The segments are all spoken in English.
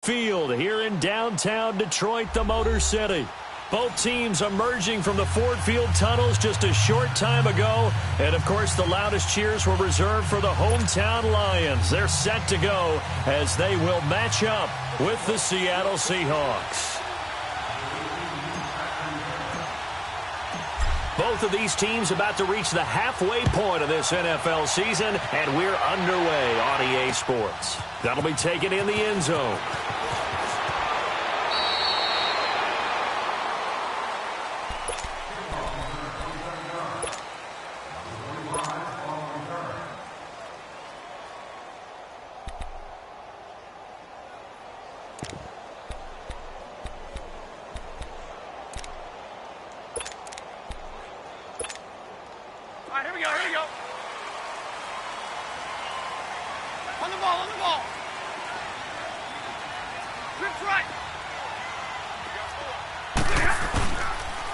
Field here in downtown Detroit, the Motor City. Both teams emerging from the Ford Field tunnels just a short time ago. And, of course, the loudest cheers were reserved for the hometown Lions. They're set to go as they will match up with the Seattle Seahawks. Both of these teams about to reach the halfway point of this NFL season, and we're underway on EA Sports. That'll be taken in the end zone.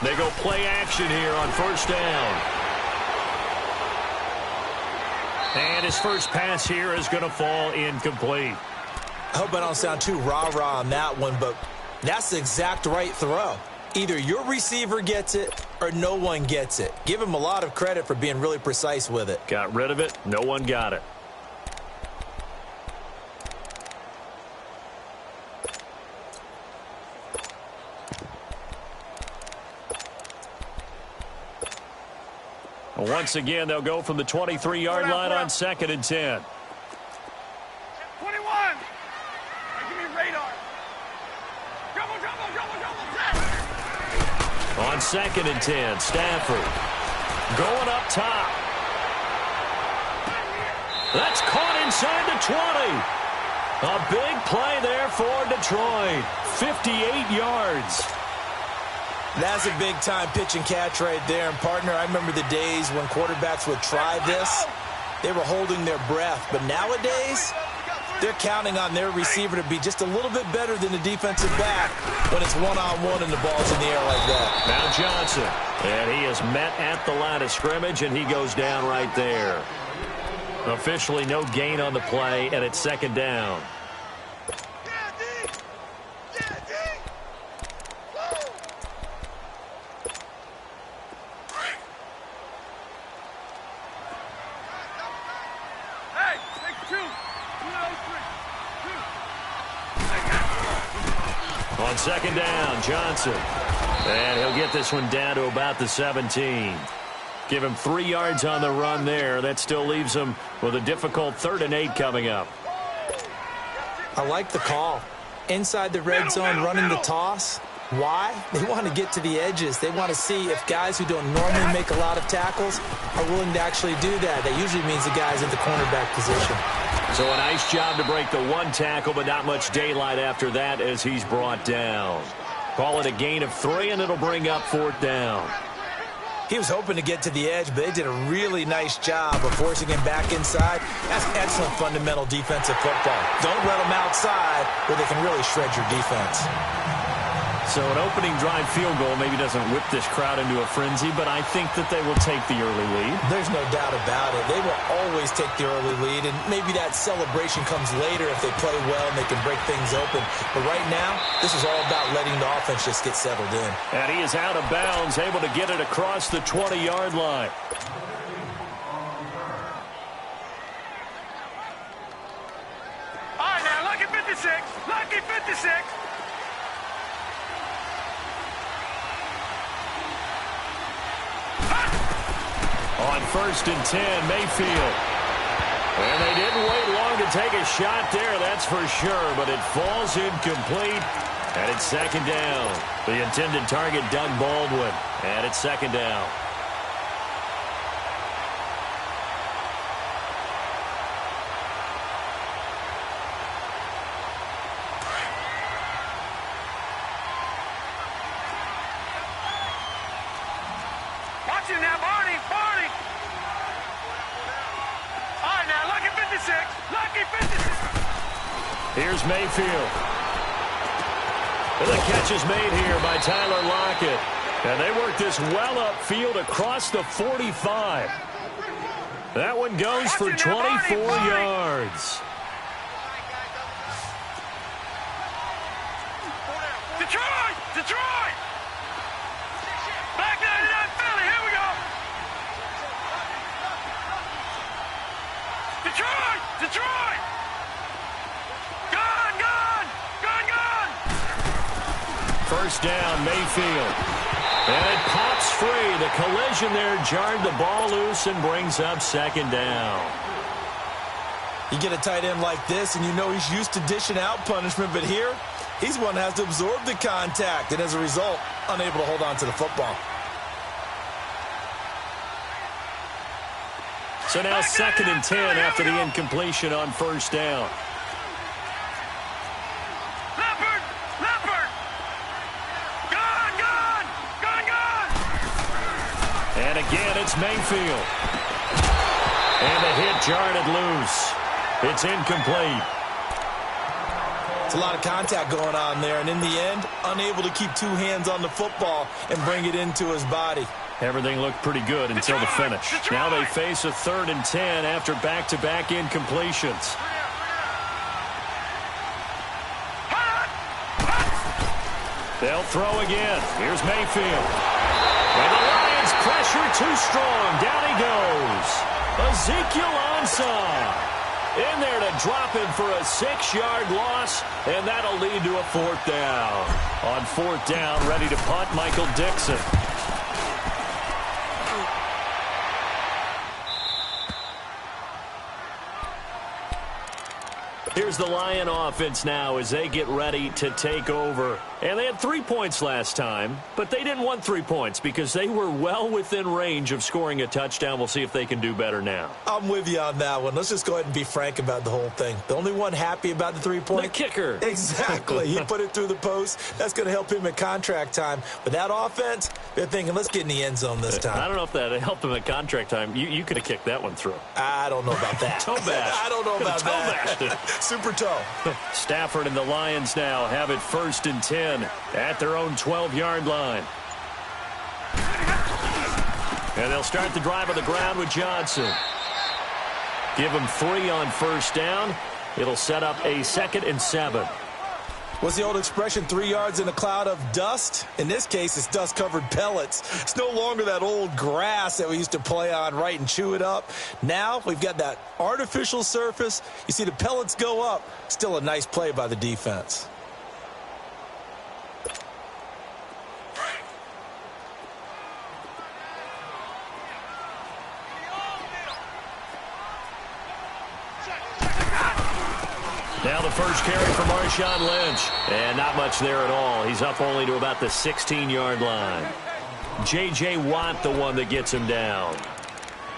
They go play action here on first down. And his first pass here is going to fall incomplete. I hope I don't sound too rah-rah on that one, but that's the exact right throw. Either your receiver gets it or no one gets it. Give him a lot of credit for being really precise with it. Got rid of it. No one got it. Once again, they'll go from the 23-yard line on 2nd and 10. 21. Give me radar. Double. On 2nd and 10, Stafford going up top. That's caught inside the 20. A big play there for Detroit. 58 yards. That's a big-time pitch and catch right there. And, partner, I remember the days when quarterbacks would try this. They were holding their breath. But nowadays, they're counting on their receiver to be just a little bit better than the defensive back when it's one-on-one and the ball's in the air like that. Now Johnson. And he is met at the line of scrimmage, and he goes down right there. Officially no gain on the play, and it's 2nd down. On 2nd down, Johnson. And he'll get this one down to about the 17. Give him 3 yards on the run there. That still leaves him with a difficult 3rd and 8 coming up. I like the call. Inside the red zone, running the toss. Why? They want to get to the edges. They want to see if guys who don't normally make a lot of tackles are willing to actually do that. That usually means the guy's in the cornerback position. So a nice job to break the 1 tackle, but not much daylight after that as he's brought down. Call it a gain of 3, and it'll bring up 4th down. He was hoping to get to the edge, but they did a really nice job of forcing him back inside. That's excellent fundamental defensive football. Don't let them outside where they can really shred your defense. So an opening drive field goal maybe doesn't whip this crowd into a frenzy, but I think that they will take the early lead. There's no doubt about it. They will always take the early lead, and maybe that celebration comes later if they play well and they can break things open. But right now, this is all about letting the offense just get settled in. And he is out of bounds, able to get it across the 20-yard line. All right, now, lucky 56. Lucky 56. On 1st and 10, Mayfield. And they didn't wait long to take a shot there, that's for sure, but it falls incomplete, and it's 2nd down. The intended target, Doug Baldwin, and it's 2nd down. Watch it now, Barney. All right, now, lucky 56. Lucky 56. Here's Mayfield. And the catch is made here by Tyler Lockett. And they work this well upfield across the 45. That one goes for 24 yards. Detroit! Detroit! Back 99 Philly, here we go! Detroit! Detroit! Gone, gone! Gone, gone! First down, Mayfield. And it pops free. The collision there jarred the ball loose and brings up second down. You get a tight end like this, and you know he's used to dishing out punishment, but here, he's one that has to absorb the contact, and as a result, unable to hold on to the football. So now 2nd and 10 after the incompletion on first down. Leopard! Leopard! Gone, gone! Gone, gone! And again, it's Mayfield. And the hit jarred it loose. It's incomplete. It's a lot of contact going on there, and in the end, unable to keep two hands on the football and bring it into his body. Everything looked pretty good until the finish. Now they face a 3rd and 10 after back-to-back incompletions. They'll throw again. Here's Mayfield. And the Lions pressure too strong. Down he goes. Ezekiel Ansah in there to drop him for a 6-yard loss, and that'll lead to a 4th down. On 4th down, ready to punt, Michael Dixon. Here's the Lion offense now as they get ready to take over. And they had 3 points last time, but they didn't want 3 points because they were well within range of scoring a touchdown. We'll see if they can do better now. I'm with you on that one. Let's just go ahead and be frank about the whole thing. The only one happy about the 3-point? The kicker. Exactly. He put it through the post. That's going to help him at contract time. But that offense, they're thinking, let's get in the end zone this time. I don't know if that helped him at contract time. You could have kicked that one through. I don't know about that. Toe bash. I don't know about that. Toe bash. Super toe. Stafford and the Lions now have it 1st and 10 at their own 12-yard line. And they'll start the drive on the ground with Johnson. Give him 3 on first down. It'll set up a 2nd and 7. What's the old expression, 3 yards in a cloud of dust? In this case, it's dust-covered pellets. It's no longer that old grass that we used to play on, right, and chew it up. Now we've got that artificial surface. You see the pellets go up. Still a nice play by the defense. Now the first carry for Marshawn Lynch. And not much there at all. He's up only to about the 16-yard line. J.J. Watt, the one that gets him down.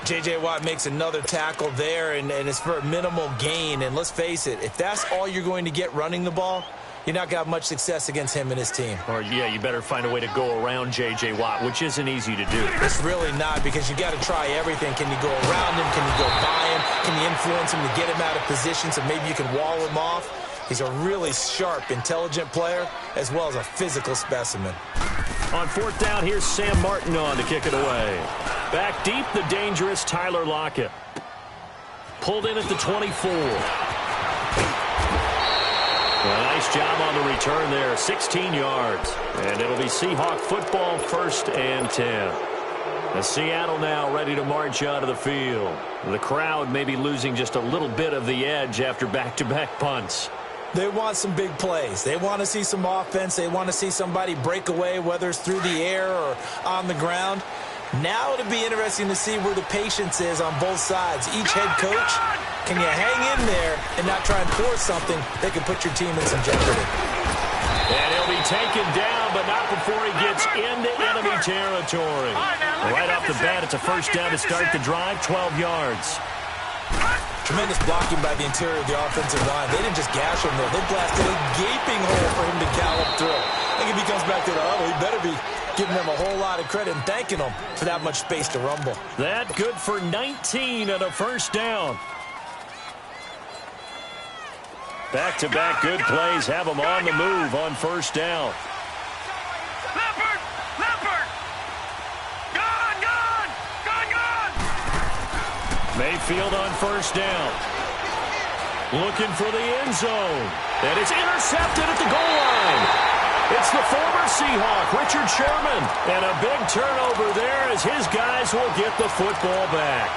J.J. Watt makes another tackle there, and it's for a minimal gain. And let's face it, if that's all you're going to get running the ball, you're not going to have much success against him and his team. Or, yeah, you better find a way to go around J.J. Watt, which isn't easy to do. It's really not, because you got to try everything. Can you go around him? Can you go by him? Can you influence him to get him out of position so maybe you can wall him off? He's a really sharp, intelligent player, as well as a physical specimen. On 4th down, here's Sam Martin on to kick it away. Back deep, the dangerous Tyler Lockett. Pulled in at the 24. A nice job on the return there, 16 yards. And it'll be Seahawk football, 1st and 10. And Seattle now ready to march out of the field. The crowd may be losing just a little bit of the edge after back-to-back punts. They want some big plays. They want to see some offense. They want to see somebody break away, whether it's through the air or on the ground. Now it'll be interesting to see where the patience is on both sides. Each head coach, can you hang in there and not try and force something that can put your team in some jeopardy? And he'll be taken down, but not before he gets into enemy territory. Right off the bat, it's a first down to start the drive, 12 yards. Tremendous blocking by the interior of the offensive line. They didn't just gash him there. They blasted a gaping hole for him to gallop through. I think if he comes back to the huddle, he better be giving them a whole lot of credit and thanking them for that much space to rumble. That good for 19 and a first down. Back-to-back good plays have them on the move on first down. Leopard! Leopard! Gone! Gone! Gone! Gone! Mayfield on first down. Looking for the end zone. And it's intercepted at the goal line. It's the Seahawk, Richard Sherman. And a big turnover there as his guys will get the football back.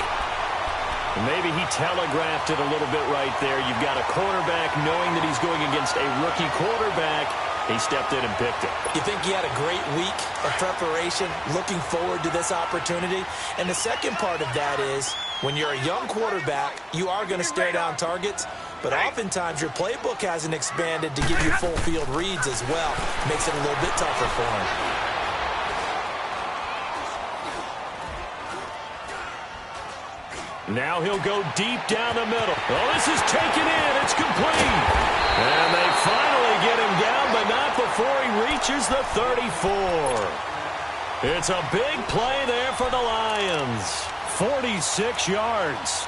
Maybe he telegraphed it a little bit right there. You've got a quarterback knowing that he's going against a rookie quarterback. He stepped in and picked it. You think he had a great week of preparation, looking forward to this opportunity? And the second part of that is, when you're a young quarterback, you are going to stare down targets, but oftentimes your playbook hasn't expanded to give you full field reads as well. Makes it a little bit tougher for him. Now he'll go deep down the middle. Oh, this is taken in. It's complete. And they finally get him down, but not before he reaches the 34. It's a big play there for the Lions. 46 yards.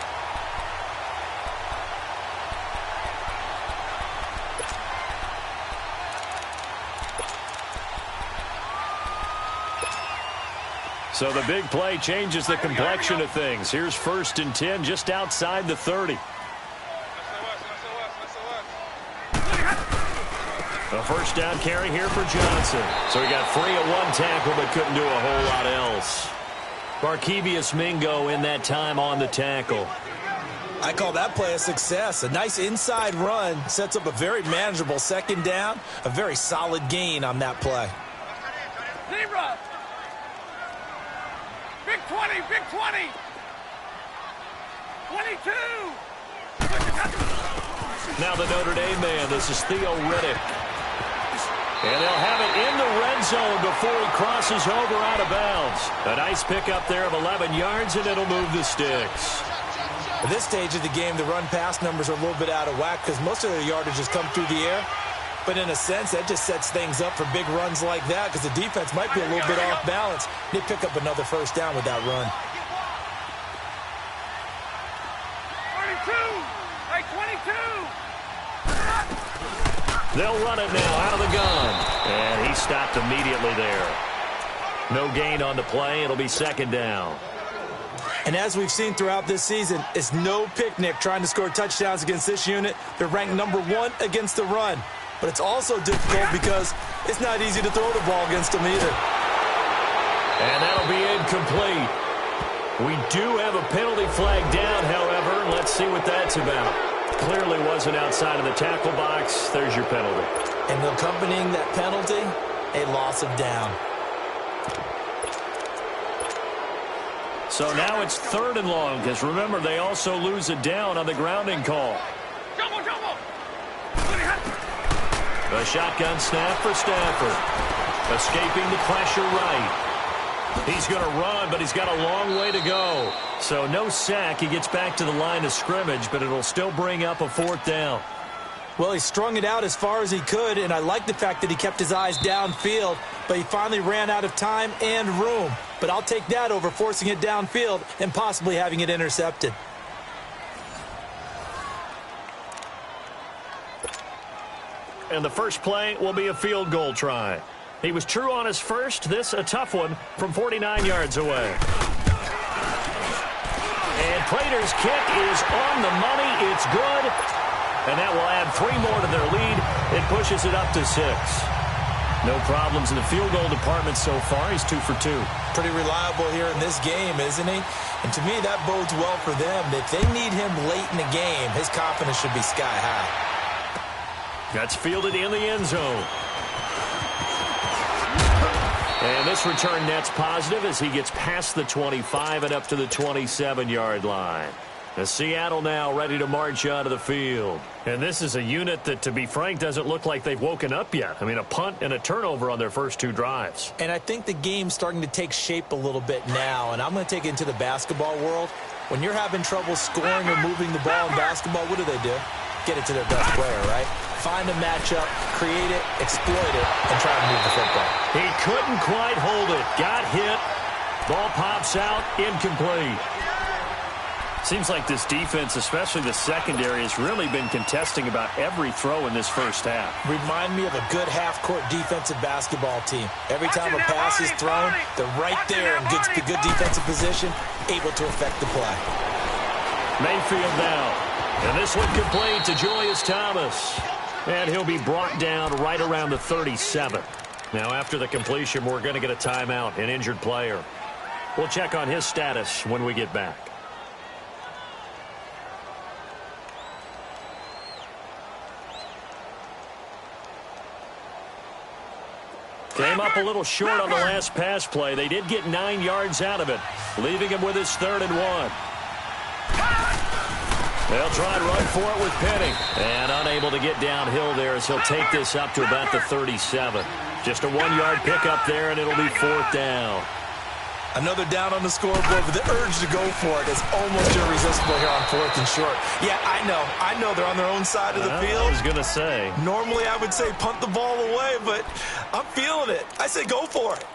So the big play changes the complexion of things. Here's 1st and 10 just outside the 30. A first down carry here for Johnson. So he got free of one tackle but couldn't do a whole lot else. Barkevious Mingo in that time on the tackle. I call that play a success. A nice inside run sets up a very manageable second down. A very solid gain on that play. Zebra. Big 20, big 20. 22. Now the Notre Dame man, this is Theo Riddick. And they'll have it in the red zone before he crosses over out of bounds. A nice pickup there of 11 yards, and it'll move the sticks. At this stage of the game, the run-pass numbers are a little bit out of whack because most of their yardage has come through the air. But in a sense, that just sets things up for big runs like that because the defense might be a little bit off balance. They pick up another first down with that run. 22. Hey, 22. They'll run it now out of the gun. And he stopped immediately there. No gain on the play. It'll be second down. And as we've seen throughout this season, it's no picnic trying to score touchdowns against this unit. They're ranked #1 against the run. But it's also difficult because it's not easy to throw the ball against them either. And that'll be incomplete. We do have a penalty flag down, however. Let's see what that's about. Clearly wasn't outside of the tackle box. There's your penalty. And accompanying that penalty, a loss of down. So now it's 3rd and long because, remember, they also lose a down on the grounding call. Jumbo, jumbo. A shotgun snap for Stafford. Escaping the pressure right. He's going to run, but he's got a long way to go. So no sack. He gets back to the line of scrimmage, but it'll still bring up a 4th down. Well, he strung it out as far as he could, and I like the fact that he kept his eyes downfield, but he finally ran out of time and room. But I'll take that over forcing it downfield and possibly having it intercepted. And the first play will be a field goal try. He was true on his first. This a tough one from 49 yards away. And Prater's kick is on the money. It's good. And that will add 3 more to their lead. It pushes it up to 6. No problems in the field goal department so far. He's 2 for 2. Pretty reliable here in this game, isn't he? And to me, that bodes well for them. If they need him late in the game, his confidence should be sky high. That's fielded in the end zone. And this return net's positive as he gets past the 25 and up to the 27-yard line. The Seattle now ready to march out of the field. And this is a unit that, to be frank, doesn't look like they've woken up yet. I mean, a punt and a turnover on their first 2 drives. And I think the game's starting to take shape a little bit now. And I'm going to take it into the basketball world. When you're having trouble scoring or moving the ball in basketball, what do? Get it to their best player, right? Find a matchup, create it, exploit it, and try to move the football. He couldn't quite hold it. Got hit. Ball pops out. Incomplete. Seems like this defense, especially the secondary, has really been contesting about every throw in this first half. Remind me of a good half-court defensive basketball team. Every time a pass is thrown, they're right there and gets the good defensive position, able to affect the play. Mayfield now. And this one complete to Julius Thomas. And he'll be brought down right around the 37. Now, after the completion, we're going to get a timeout, an injured player. We'll check on his status when we get back. Came up a little short on the last pass play. They did get 9 yards out of it, leaving him with his 3rd and 1. They'll try and run for it with Penny. And unable to get downhill there as he'll take this up to about the 37. Just a 1-yard pickup there, and it'll be 4th down. Another down on the scoreboard, but the urge to go for it is almost irresistible here on 4th and short. Yeah, I know they're on their own side of the field. I was going to say. Normally I would say punt the ball away, but I'm feeling it. I say go for it.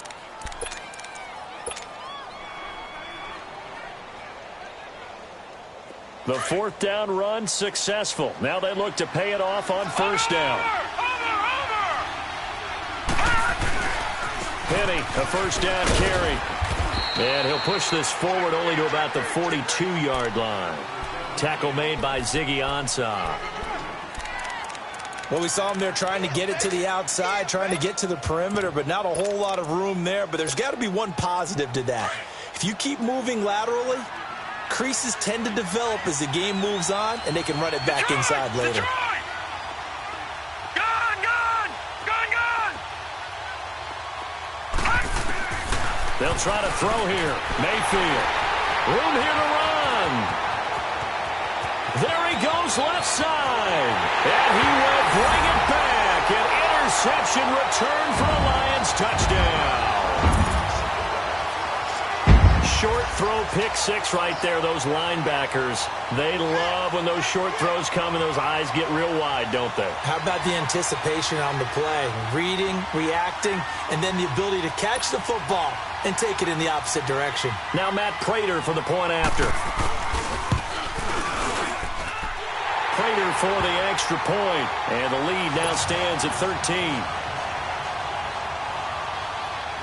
The 4th down run successful. Now they look to pay it off on 1st down. Penny, a 1st down carry. And he'll push this forward only to about the 42-yard line. Tackle made by Ziggy Ansah. Well, we saw him there trying to get it to the outside, trying to get to the perimeter, but not a whole lot of room there. But there's got to be one positive to that. If you keep moving laterally, creases tend to develop as the game moves on, and they can run it back inside later. They'll try to throw here. Mayfield. Room here to run. There he goes left side. And he will bring it back. An interception return for a Lions touchdown. Short throw, pick 6 right there. Those linebackers, they love when those short throws come and those eyes get real wide, don't they? How about the anticipation on the play? Reading, reacting, and then the ability to catch the football and take it in the opposite direction. Now Matt Prater for the point after. Prater for the extra point, and the lead now stands at 13.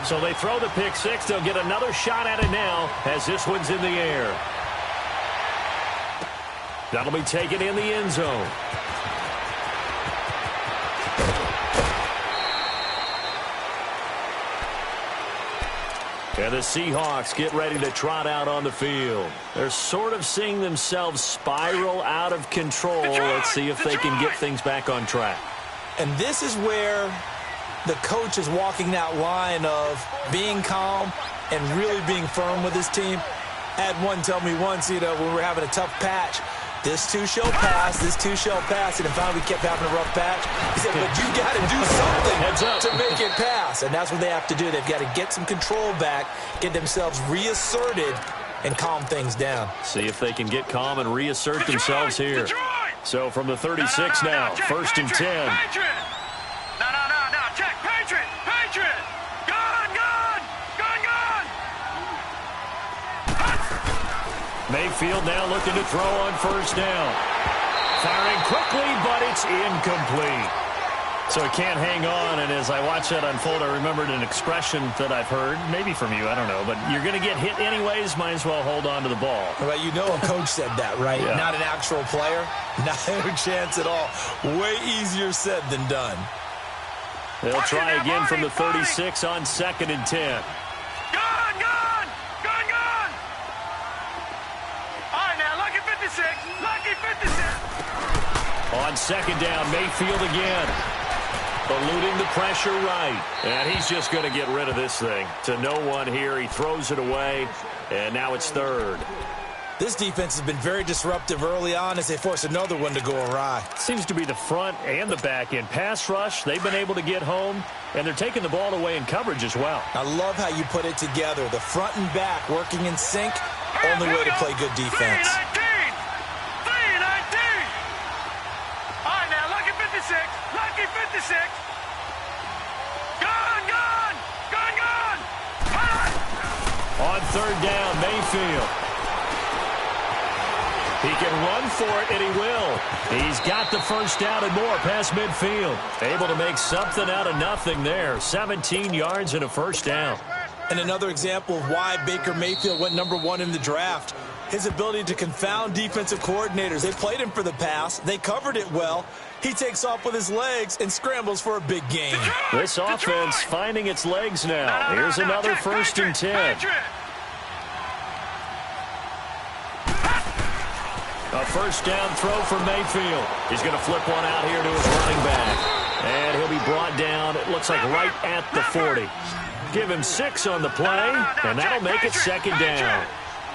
So they throw the pick 6. They'll get another shot at it now as this one's in the air. That'll be taken in the end zone. And the Seahawks get ready to trot out on the field. They're sort of seeing themselves spiral out of control. Let's see if they can get things back on track. And this is where the coach is walking that line of being calm and really being firm with his team. I had one tell me once, when we were having a tough patch, this too shall pass, this too shall pass, and finally we kept having a rough patch. He said, but you got to do something to make it pass, and that's what they have to do. They've got to get some control back, get themselves reasserted, and calm things down. See if they can get calm and reassert themselves here. So from the 36 now, 1st and 10. Mayfield now looking to throw on 1st down. Firing quickly, but it's incomplete. So he can't hang on, and as I watch that unfold, I remembered an expression that I've heard, maybe from you, I don't know, but you're going to get hit anyways, might as well hold on to the ball. Well, a coach said that, right? Yeah. Not an actual player. Not a chance at all. Way easier said than done. They'll try again from the 36 on 2nd and 10. On 2nd down, Mayfield again. Eluding the pressure right. And he's just going to get rid of this thing. To no one here. He throws it away. And now it's 3rd. This defense has been very disruptive early on as they force another one to go awry. Seems to be the front and the back end. Pass rush, they've been able to get home. And they're taking the ball away in coverage as well. I love how you put it together. The front and back working in sync. Only way to play good defense. Lucky 56. Gone. On 3rd down, Mayfield. He can run for it, and he will. He's got the 1st down and more past midfield. Able to make something out of nothing there. 17 yards and a 1st down. And another example of why Baker Mayfield went #1 in the draft. His ability to confound defensive coordinators. They played him for the pass. They covered it well. He takes off with his legs and scrambles for a big gain. This offense finding its legs now. Here's another 1st and 10. A 1st down throw for Mayfield. He's going to flip one out here to his running back. And he'll be brought down, it looks like, right at the 40. Give him 6 on the play, and that'll make it 2nd down.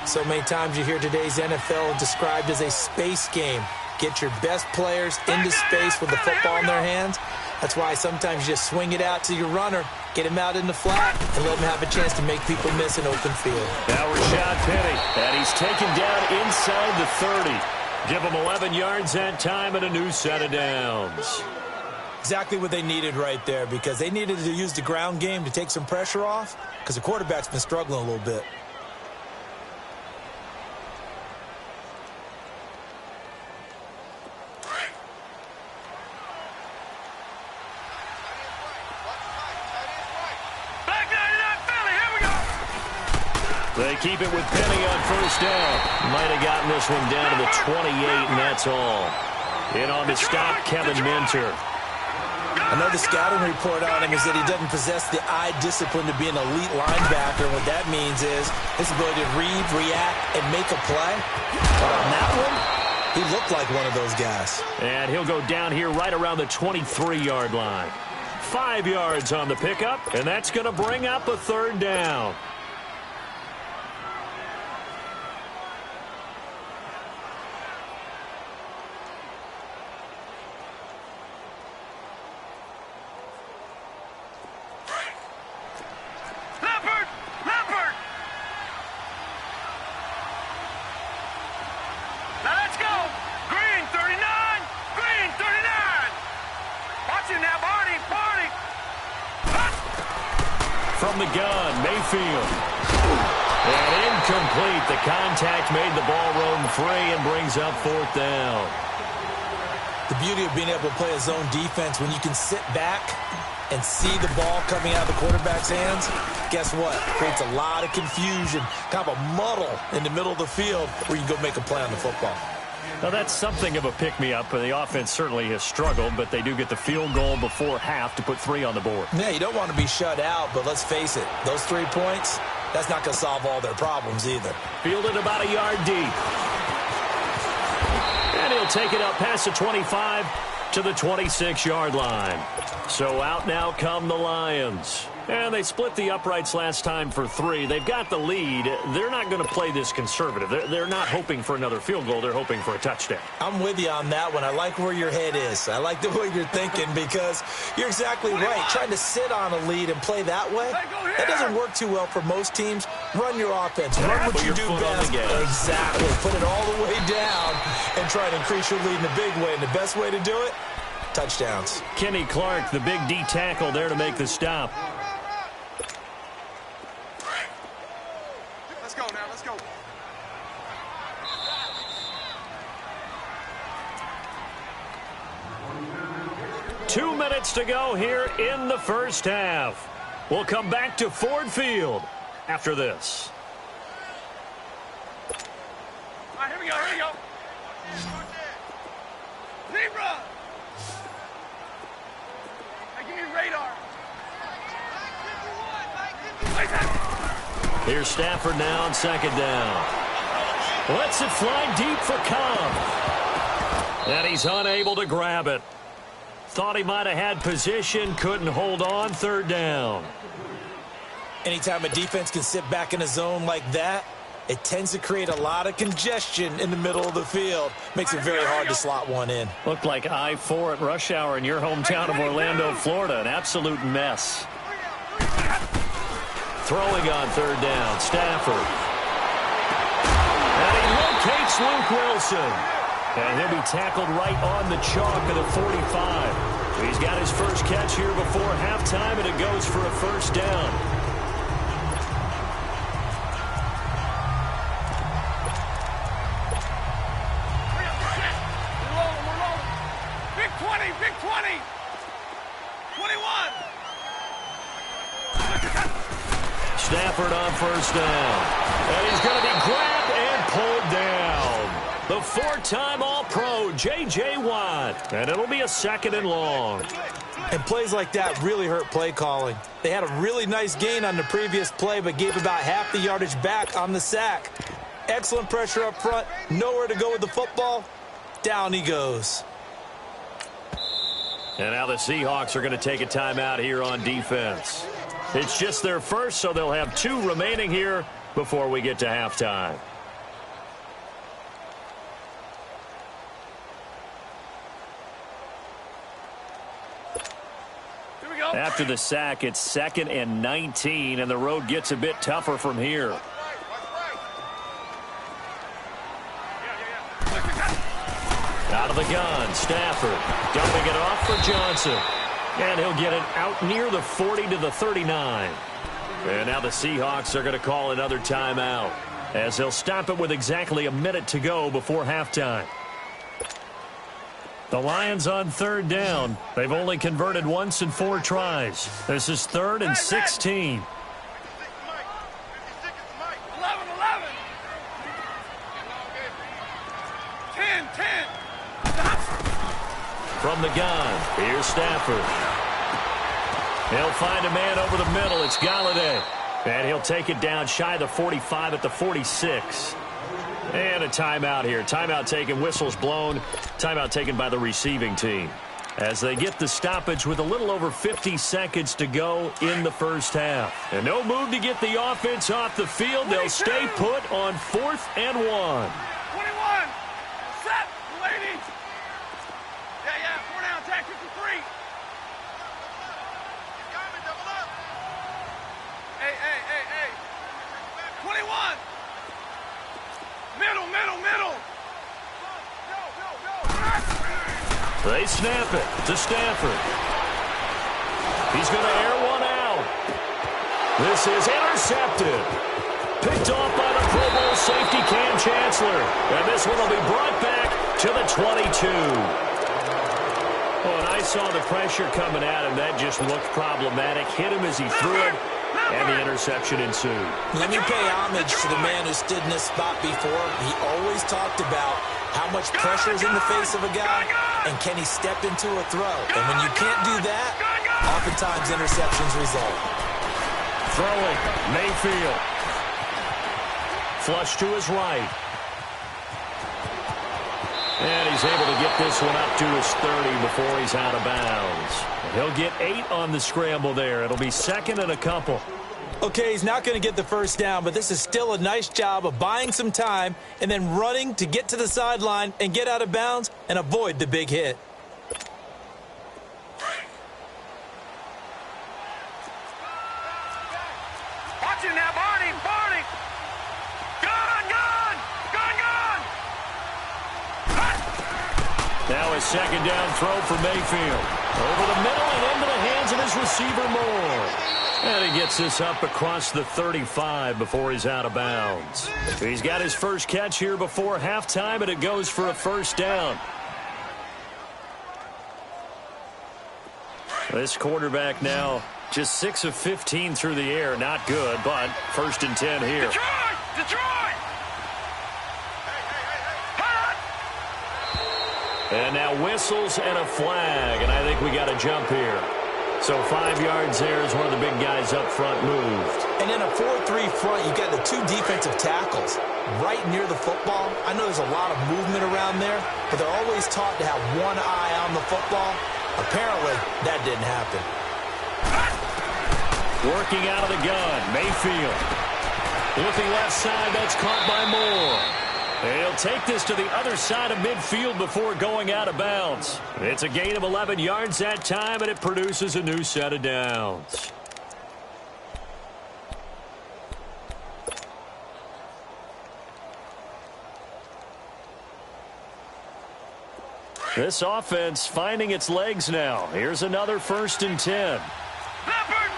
So many times you hear today's NFL described as a space game. Get your best players into space with the football in their hands. That's why sometimes you just swing it out to your runner, get him out in the flat, and let him have a chance to make people miss an open field. Now Rashad Penny, and he's taken down inside the 30. Give him 11 yards that time and a new set of downs. Exactly what they needed right there, because they needed to use the ground game to take some pressure off, because the quarterback's been struggling a little bit. They keep it with Penny on 1st down. Might have gotten this one down to the 28, and that's all. In on the stop, Kevin Minter. I know the scouting report on him is that he doesn't possess the eye discipline to be an elite linebacker. And what that means is his ability to read, react, and make a play. But on that one, he looked like one of those guys. And he'll go down here right around the 23-yard line. 5 yards on the pickup, and that's going to bring up a 3rd down. From the gun, Mayfield. And incomplete. The contact made the ball roam free and brings up 4th down. The beauty of being able to play a zone defense when you can sit back and see the ball coming out of the quarterback's hands, guess what? Creates a lot of confusion, kind of a muddle in the middle of the field where you can go make a play on the football. Now, that's something of a pick-me-up. The offense certainly has struggled, but they do get the field goal before half to put 3 on the board. Yeah, you don't want to be shut out, but let's face it, those 3 points, that's not going to solve all their problems either. Fielded about a yard deep. And he'll take it up past the 25 to the 26-yard line. So out now come the Lions. And they split the uprights last time for 3. They've got the lead. They're not going to play this conservative. They're not hoping for another field goal. They're hoping for a touchdown. I'm with you on that one. I like where your head is. I like the way you're thinking because you're exactly right. Trying to sit on a lead and play that way, that doesn't work too well for most teams. Run your offense. Run what you do best. Exactly. Put it all the way down and try to increase your lead in a big way. And the best way to do it, touchdowns. Kenny Clark, the big D tackle there to make the stop. Let's go now, let's go. Two minutes to go here in the first half. We'll come back to Ford Field after this. All right, here we go, here we go. Zebra! Hey, give me radar. Here's Stafford now on 2nd down. Lets it fly deep for Cobb. And he's unable to grab it. Thought he might have had position, couldn't hold on. 3rd down. Anytime a defense can sit back in a zone like that, it tends to create a lot of congestion in the middle of the field. Makes it very hard to slot one in. Looked like I-4 at rush hour in your hometown of Orlando, Florida. An absolute mess. Throwing on 3rd down, Stafford. And he locates Luke Wilson. And he'll be tackled right on the chalk at the 45. He's got his first catch here before halftime, and it goes for a 1st down. We're rolling. Big 20, big 20. 21. Stafford on 1st down. And he's going to be grabbed and pulled down. The 4-time All-Pro J.J. Watt. And it'll be a 2nd and long. And plays like that really hurt play calling. They had a really nice gain on the previous play, but gave about half the yardage back on the sack. Excellent pressure up front. Nowhere to go with the football. Down he goes. And now the Seahawks are going to take a timeout here on defense. It's just their first, so they'll have 2 remaining here before we get to halftime. After the sack, it's 2nd and 19, and the road gets a bit tougher from here. Out of the gun, Stafford dumping it off for Johnson. And he'll get it out near the 40 to the 39. And now the Seahawks are going to call another timeout, as they'll stop it with exactly a minute to go before halftime. The Lions on 3rd down. They've only converted once in 4 tries. This is 3rd and 16. 11. From the gun, here's Stafford. He'll find a man over the middle. It's Galladay. And he'll take it down shy of the 45 at the 46. And a timeout here. Timeout taken, whistles blown. Timeout taken by the receiving team, as they get the stoppage with a little over 50 seconds to go in the first half. And no move to get the offense off the field. They'll stay put on 4th and 1. 21. Set, ladies. Yeah. 4 down, attack 53. Hey. 21. Middle. They snap it to Stafford. He's going to air one out. This is intercepted. Picked off by the Pro Bowl safety Cam Chancellor. And this one will be brought back to the 22. Well, and I saw the pressure coming at him. That just looked problematic. Hit him as he threw it, and the interception ensued. Let me pay homage to the man who stood in this spot before. He always talked about how much pressure is in the face of a guy, and can he step into a throw. And when you can't do that, oftentimes interceptions result. Throwing, Mayfield. Flush to his right. And he's able to get this one up to his 30 before he's out of bounds. He'll get 8 on the scramble there. It'll be 2nd and a couple. Okay, he's not going to get the first down, but this is still a nice job of buying some time and then running to get to the sideline and get out of bounds and avoid the big hit. Watch him now, Barney. Gone. Now a 2nd down throw for Mayfield. Over the middle and into the hands of his receiver Moore. And he gets this up across the 35 before he's out of bounds. He's got his first catch here before halftime, and it goes for a 1st down. This quarterback now just 6 of 15 through the air. Not good, but 1st and 10 here. Detroit! And now whistles and a flag, and I think we got a jump here. So 5 yards there as one of the big guys up front moved. And in a 4-3 front, you've got the 2 defensive tackles right near the football. I know there's a lot of movement around there, but they're always taught to have one eye on the football. Apparently, that didn't happen. Working out of the gun, Mayfield. Looking left side, that's caught by Moore. He'll take this to the other side of midfield before going out of bounds. It's a gain of 11 yards that time, and it produces a new set of downs. This offense finding its legs now. Here's another 1st and 10. Leopard!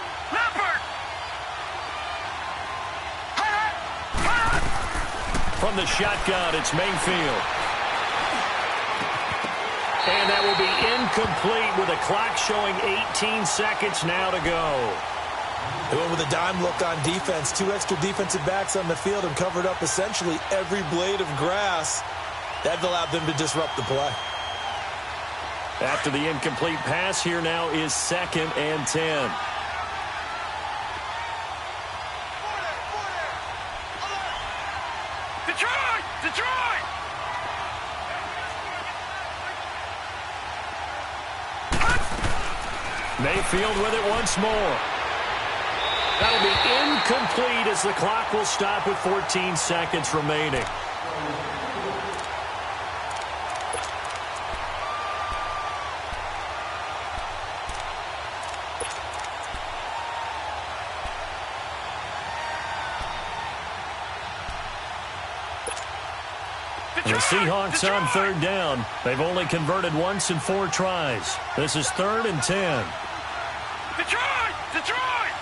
From the shotgun, it's Mayfield. And that will be incomplete with a clock showing 18 seconds now to go. They went with a dime look on defense. 2 extra defensive backs on the field and covered up essentially every blade of grass. That allowed them to disrupt the play. After the incomplete pass, here now is 2nd and 10. Detroit! Detroit! Mayfield with it once more. That'll be incomplete as the clock will stop with 14 seconds remaining. The Seahawks on 3rd down. They've only converted once in 4 tries. This is 3rd and 10. Detroit! Detroit!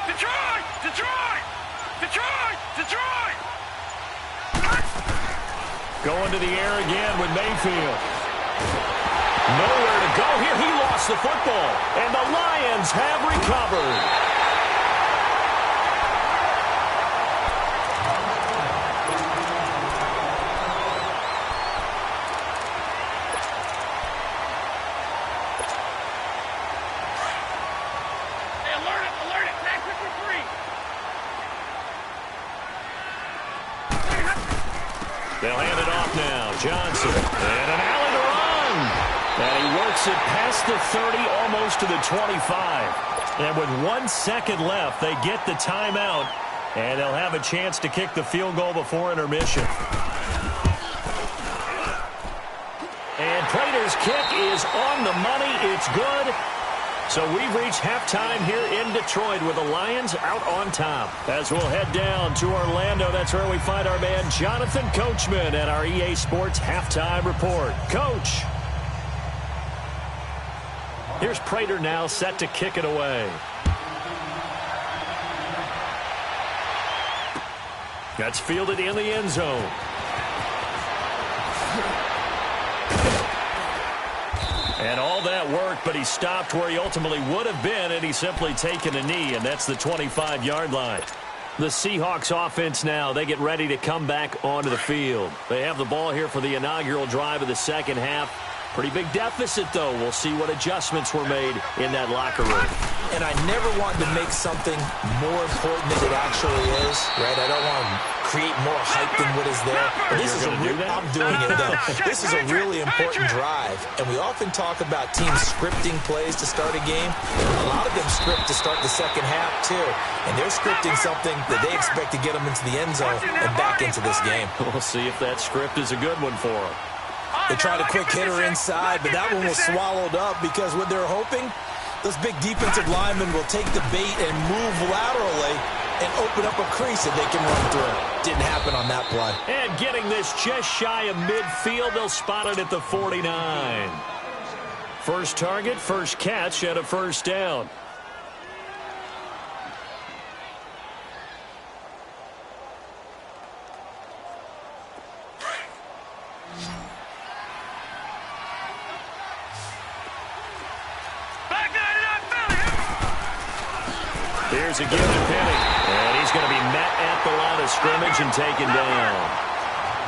Detroit! Detroit! Detroit! Detroit! Going to the air again with Mayfield. Nowhere to go here. He lost the football. And the Lions have recovered. They'll hand it off now. Johnson. And an alley to run. And he works it past the 30, almost to the 25. And with 1 second left, they get the timeout. And they'll have a chance to kick the field goal before intermission. And Prater's kick is on the money. It's good. So we've reached halftime here in Detroit with the Lions out on top. As we'll head down to Orlando, that's where we find our man Jonathan Coachman at our EA Sports Halftime Report. Coach. Here's Prater now set to kick it away. That's fielded in the end zone. And all that work, but he stopped where he ultimately would have been, and he's simply taken a knee, and that's the 25-yard line. The Seahawks offense now, they get ready to come back onto the field. They have the ball here for the inaugural drive of the second half. Pretty big deficit, though. We'll see what adjustments were made in that locker room. And I never want to make something more important than it actually is, right? I don't want to create more hype than what is there. But this is I'm doing it, though. This is a really important drive. And we often talk about teams scripting plays to start a game. A lot of them script to start the second half, too. And they're scripting something that they expect to get them into the end zone and back into this game. We'll see if that script is a good one for them. They tried a quick hitter inside, but that one was swallowed up because what they're hoping, those big defensive linemen will take the bait and move laterally and open up a crease that they can run through. Didn't happen on that play. And getting this just shy of midfield, they'll spot it at the 49. First target, first catch at a first down. Here's a give to Penny. And he's going to be met at the line of scrimmage and taken down.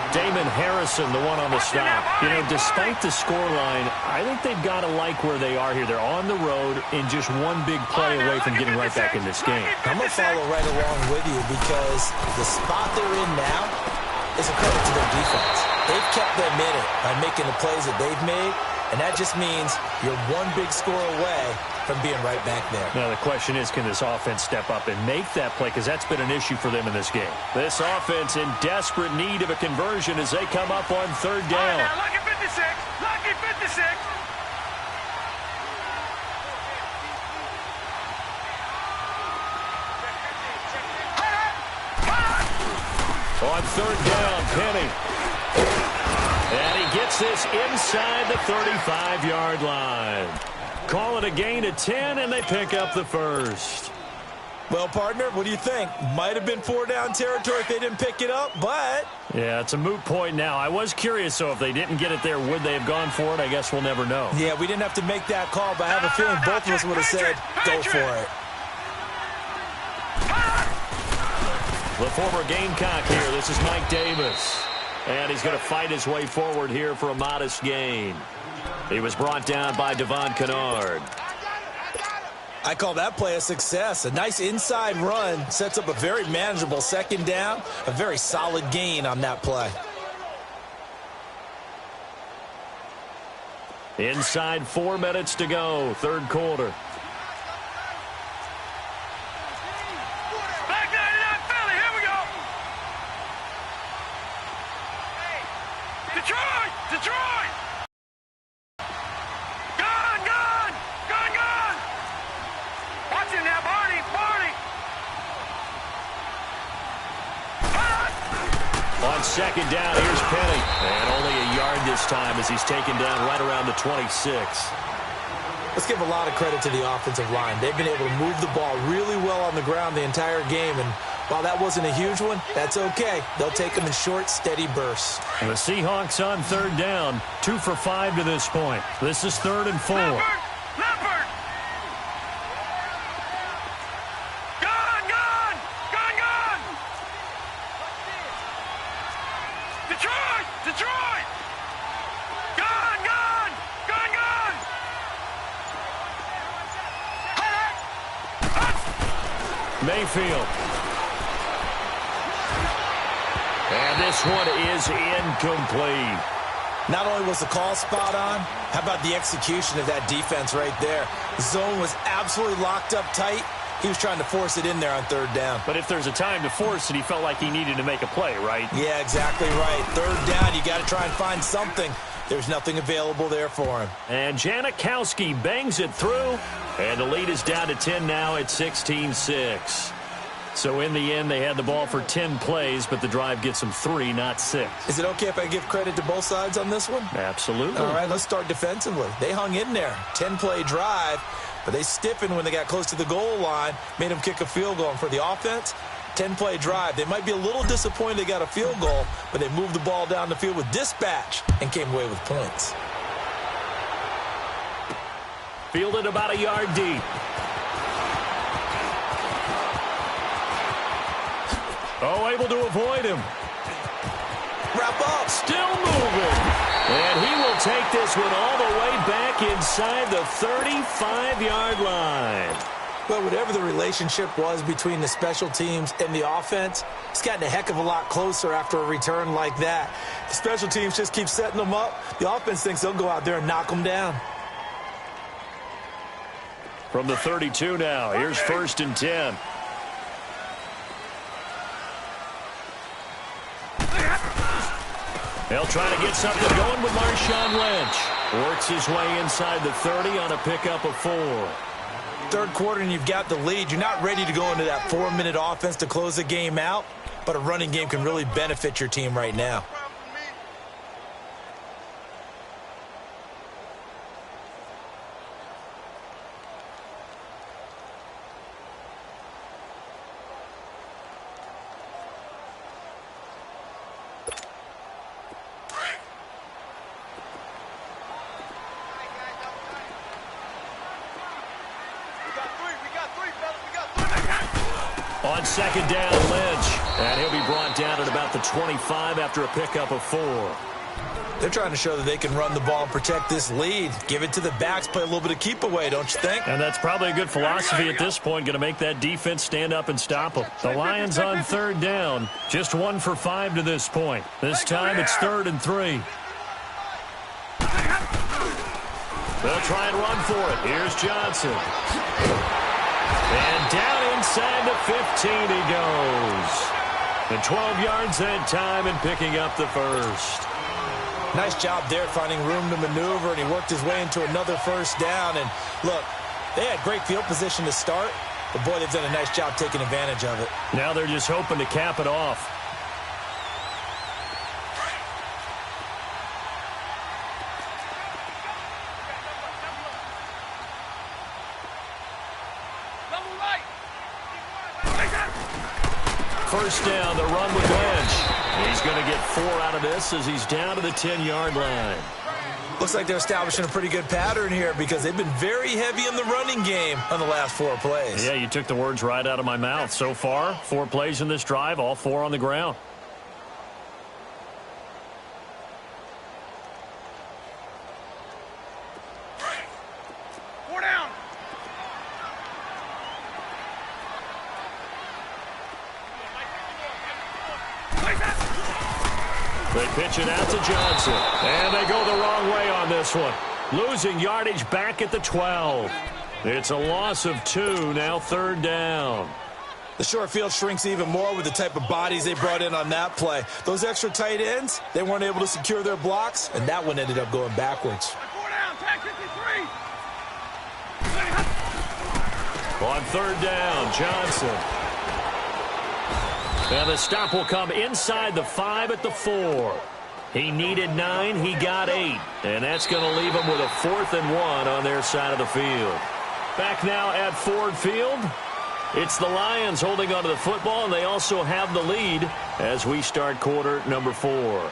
Damon Harrison, the one on the stop. You know, despite the scoreline, I think they've got to like where they are here. They're on the road and just one big play away from getting right back in this game. I'm going to follow right along with you because the spot they're in now is a credit to their defense. They've kept them in it by making the plays that they've made, and that just means you're one big score away from being right back there. Now, the question is, can this offense step up and make that play? Because that's been an issue for them in this game. This offense in desperate need of a conversion as they come up on third down. All right, now, lucky 56. Lucky 56. On third down, Penny. And he gets this inside the 35-yard line. Call it a gain of 10, and they pick up the first. Well, partner, what do you think? Might have been 4-down territory if they didn't pick it up, but... Yeah, it's a moot point now. I was curious, so if they didn't get it there, would they have gone for it? I guess we'll never know. Yeah, we didn't have to make that call, but I have a feeling both of us would have said, go for it. the former Gamecock here. This is Mike Davis. And he's going to fight his way forward here for a modest gain. He was brought down by Devon Kennard. I call that play a success. A nice inside run sets up a very manageable second down. A very solid gain on that play. Inside 4 minutes to go, third quarter. Back 99 Philly, here we go. Detroit! Detroit! Gone, gone! Gone, gone! Watch it now, Barney! Barney! On second down, here's Penny. And only a yard this time as he's taken down right around the 26. Let's give a lot of credit to the offensive line. They've been able to move the ball really well on the ground the entire game. And while that wasn't a huge one, that's okay. They'll take them in short, steady bursts. And the Seahawks on third down, 2 for 5 to this point. This is 3rd and 4. Leopard! Leopard! Gone, gone! Gone, gone! Detroit! Detroit! Gone, gone! Gone, gone! Mayfield. And this one is incomplete. Not only was the call spot on, how about the execution of that defense right there? The zone was absolutely locked up tight. He was trying to force it in there on third down. But if there's a time to force it, he felt like he needed to make a play, right? Yeah, exactly right. Third down, you got to try and find something. There's nothing available there for him. And Janikowski bangs it through. And the lead is down to 10 now at 16-6. So in the end, they had the ball for 10 plays, but the drive gets them 3, not 6. Is it okay if I give credit to both sides on this one? Absolutely. All right, let's start defensively. They hung in there. 10-play drive, but they stiffened when they got close to the goal line, made them kick a field goal. And for the offense, 10-play drive. They might be a little disappointed they got a field goal, but they moved the ball down the field with dispatch and came away with points. Fielded about a yard deep. Oh, able to avoid him. Wrap up. Still moving. And he will take this one all the way back inside the 35-yard line. Well, whatever the relationship was between the special teams and the offense, it's gotten a heck of a lot closer after a return like that. The special teams just keep setting them up. The offense thinks they'll go out there and knock them down. From the 32 now, here's 1st and 10. They'll try to get something going with Marshawn Lynch. Works his way inside the 30 on a pickup of 4. Third quarter and you've got the lead. You're not ready to go into that 4-minute offense to close the game out, but a running game can really benefit your team right now. On second down, Lynch. And he'll be brought down at about the 25 after a pickup of 4. They're trying to show that they can run the ball and protect this lead. Give it to the backs, play a little bit of keep away, don't you think? And that's probably a good philosophy at this point, going to make that defense stand up and stop them. The Lions on third down, just 1 for 5 to this point. This time it's 3rd and 3. They'll try and run for it. Here's Johnson. And down inside the 15 he goes. And 12 yards that time and picking up the first. Nice job there finding room to maneuver, and he worked his way into another first down. And look, they had great field position to start, but boy, they've done a nice job taking advantage of it. Now they're just hoping to cap it off. First down, the run with Lynch. He's going to get 4 out of this as he's down to the 10-yard line. Looks like they're establishing a pretty good pattern here because they've been very heavy in the running game on the last 4 plays. Yeah, you took the words right out of my mouth. So far, 4 plays in this drive, all 4 on the ground. They pitch it out to Johnson. And they go the wrong way on this one. Losing yardage back at the 12. It's a loss of 2, now 3rd down. The short field shrinks even more with the type of bodies they brought in on that play. Those extra tight ends, they weren't able to secure their blocks, and that one ended up going backwards. 4 down, tag 53. On 3rd down, Johnson. And the stop will come inside the 5 at the 4. He needed 9, he got 8. And that's going to leave him with a 4th and 1 on their side of the field. Back now at Ford Field. It's the Lions holding onto the football, and they also have the lead as we start quarter number 4.